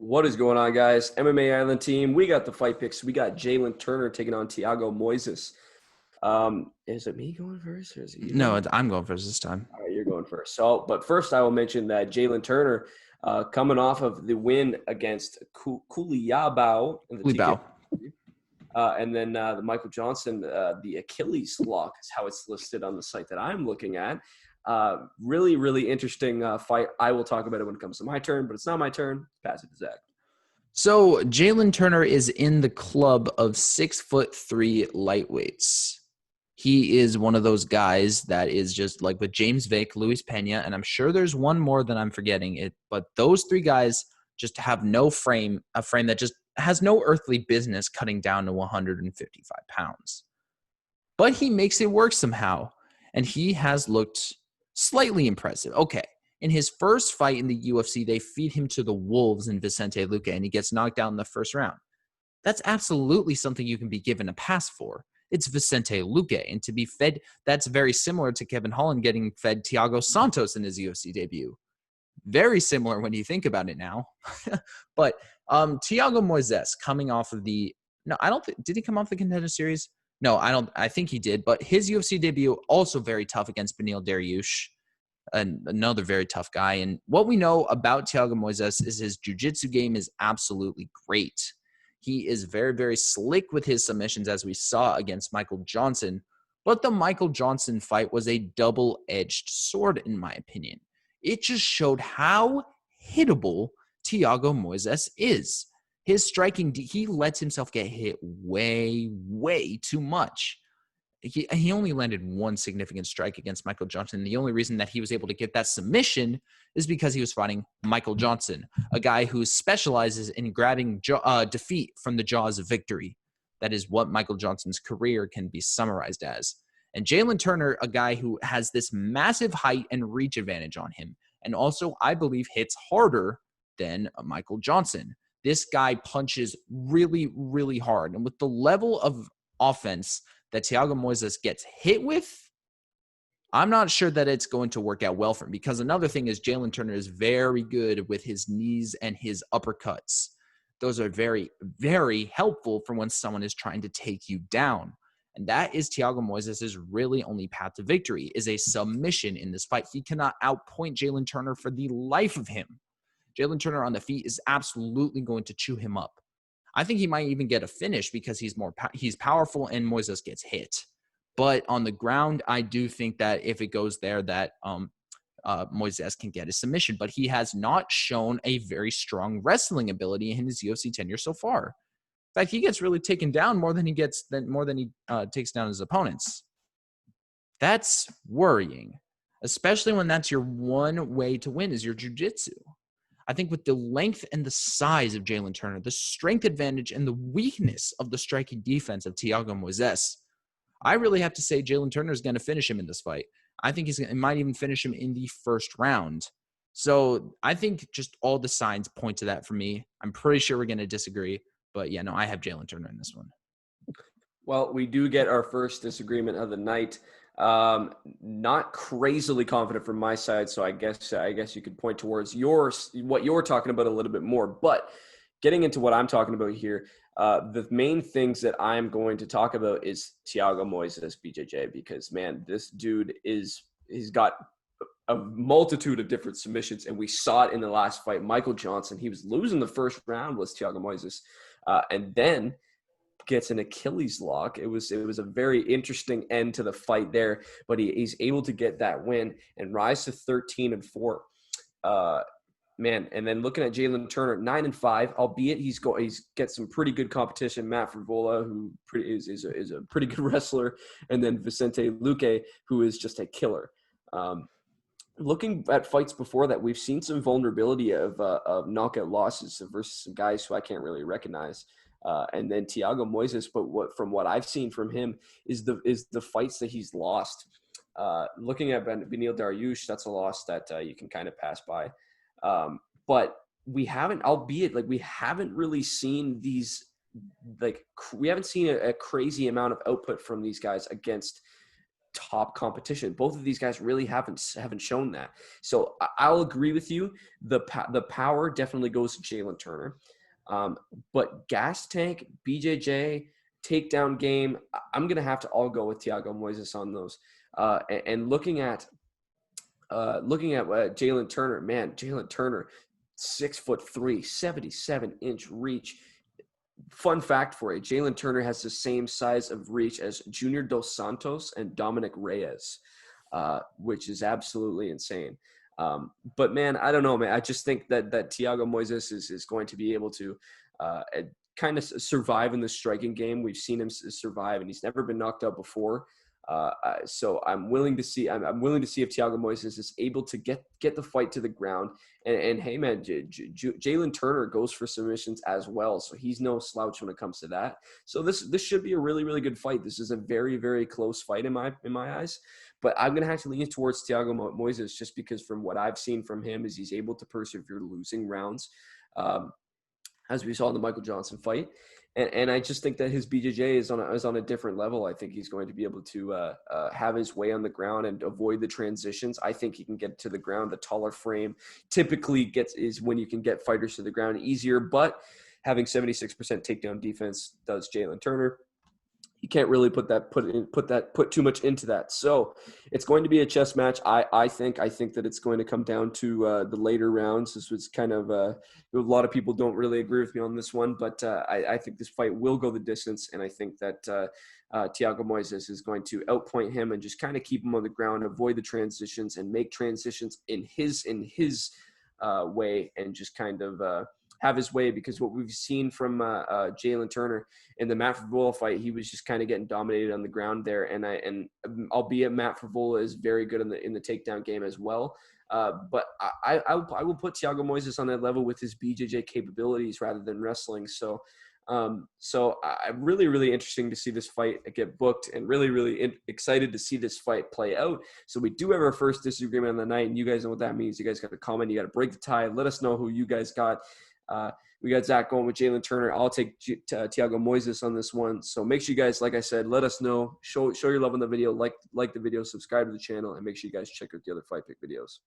What is going on, guys? MMA Island team. We got the fight picks. We got Jalin Turner taking on Thiago Moises. Is it me going first, or is it you? No, I'm going first this time. All right, you're going first. So, but first, I will mention that Jalin Turner, coming off of the win against Kuliyabao in the TK, Bow. and then the Michael Johnson, the Achilles lock is how it's listed on the site that I'm looking at. Really, really interesting fight. I will talk about it when it comes to my turn, but it's not my turn. Pass it to Zach. So Jalin Turner is in the club of 6'3" lightweights. He is one of those guys that is just like with James Vick, Luis Pena, and I'm sure there's one more that I'm forgetting it, but those three guys just have no frame, a frame that just has no earthly business cutting down to 155 pounds. But he makes it work somehow, and he has looked slightly impressive. Okay, in his first fight in the UFC, they feed him to the wolves in Vicente Luque, and he gets knocked out in the first round. That's absolutely something you can be given a pass for. It's Vicente Luque, and to be fed, that's very similar to Kevin Holland getting fed Thiago Santos in his UFC debut. Very similar when you think about it now. But Thiago Moises coming off of the no, I don't think did he come off the Contender Series? No, I don't. I think he did. But his UFC debut also very tough against Beneil Dariush, another very tough guy. And what we know about Thiago Moises is his jiu-jitsu game is absolutely great. He is very, very slick with his submissions, as we saw against Michael Johnson. But the Michael Johnson fight was a double-edged sword, in my opinion. It just showed how hittable Thiago Moises is. His striking, he lets himself get hit way, way too much. He only landed one significant strike against Michael Johnson. The only reason that he was able to get that submission is because he was fighting Michael Johnson, a guy who specializes in grabbing defeat from the jaws of victory. That is what Michael Johnson's career can be summarized as. And Jalin Turner, a guy who has this massive height and reach advantage on him, and also, I believe, hits harder than Michael Johnson. This guy punches really, really hard. And with the level of offense that Thiago Moises gets hit with, I'm not sure that it's going to work out well for him, because another thing is Jalin Turner is very good with his knees and his uppercuts. Those are very, very helpful for when someone is trying to take you down. And that is Thiago Moises' really only path to victory, is a submission in this fight. He cannot outpoint Jalin Turner for the life of him. Jalin Turner on the feet is absolutely going to chew him up. I think he might even get a finish because he's powerful and Moises gets hit. But on the ground, I do think that if it goes there, that Moises can get a submission. But he has not shown a very strong wrestling ability in his UFC tenure so far. In fact, he gets really taken down more than he takes down his opponents. That's worrying, especially when that's your one way to win is your jiu-jitsu. I think with the length and the size of Jalin Turner, the strength advantage and the weakness of the striking defense of Thiago Moises, I really have to say Jalin Turner is going to finish him in this fight. I think he might even finish him in the first round. So I think just all the signs point to that for me. I'm pretty sure we're going to disagree. But yeah, no, I have Jalin Turner in this one. Well, we do get our first disagreement of the night. Not crazily confident from my side, so I guess you could point towards what you're talking about a little bit more. But getting into what I'm talking about here, the main things that I'm going to talk about is Thiago Moises, BJJ, because man, this dude he's got a multitude of different submissions, and we saw it in the last fight. Michael Johnson, he was losing the first round, was Thiago Moises, and then gets an Achilles lock. It was a very interesting end to the fight there, but he's able to get that win and rise to 13-4. Man, and then looking at Jalin Turner, 9-5, albeit he's got some pretty good competition. Matt Frivola, who is a pretty good wrestler, and then Vicente Luque, who is just a killer. Looking at fights before that, we've seen some vulnerability of knockout losses versus some guys who I can't really recognize. And then Thiago Moises, but from what I've seen from him is the fights that he's lost. Looking at Beneil Dariush, that's a loss that you can kind of pass by. But we haven't really seen these, we haven't seen a crazy amount of output from these guys against top competition. Both of these guys really haven't shown that. So I'll agree with you. The power definitely goes to Jalin Turner. But gas tank, BJJ, takedown game, I'm going to have to all go with Thiago Moises on those. And looking at Jalin Turner, man, Jalin Turner, 6'3", 77-inch reach. Fun fact for you, Jalin Turner has the same size of reach as Junior Dos Santos and Dominic Reyes, which is absolutely insane. But man, I don't know, man. I just think that Thiago Moises is going to be able to kind of survive in the striking game. We've seen him survive, and he's never been knocked out before. So I'm willing to see. I'm willing to see if Thiago Moises is able to get the fight to the ground. And hey, man, Jalin Turner goes for submissions as well, so he's no slouch when it comes to that. So this should be a really, really good fight. This is a very, very close fight in my eyes. But I'm gonna have to lean towards Thiago Moises just because from what I've seen from him is he's able to persevere losing rounds, as we saw in the Michael Johnson fight. And I just think that his BJJ is on a different level. I think he's going to be able to have his way on the ground and avoid the transitions. I think he can get to the ground. The taller frame typically is when you can get fighters to the ground easier. But having 76% takedown defense does Jalin Turner. You can't really put too much into that. So it's going to be a chess match. I think that it's going to come down to the later rounds. This was kind of a lot of people don't really agree with me on this one, but I think this fight will go the distance, and I think that Thiago Moises is going to outpoint him and just kind of keep him on the ground, avoid the transitions, and make transitions in his way, and just kind of have his way, because what we've seen from Jalin Turner in the Matt Frevola fight, he was just kind of getting dominated on the ground there. And albeit Matt Frevola is very good in the takedown game as well. But I will put Thiago Moises on that level with his BJJ capabilities rather than wrestling. So I'm really, really interesting to see this fight get booked, and really, really excited to see this fight play out. So we do have our first disagreement on the night, and you guys know what that means. You guys got to comment. You got to break the tie. Let us know who you guys got. We got Zach going with Jalin Turner. I'll take Thiago Moises on this one. So make sure you guys, like I said, let us know. Show your love on the video. Like the video. Subscribe to the channel. And make sure you guys check out the other Fight Pick videos.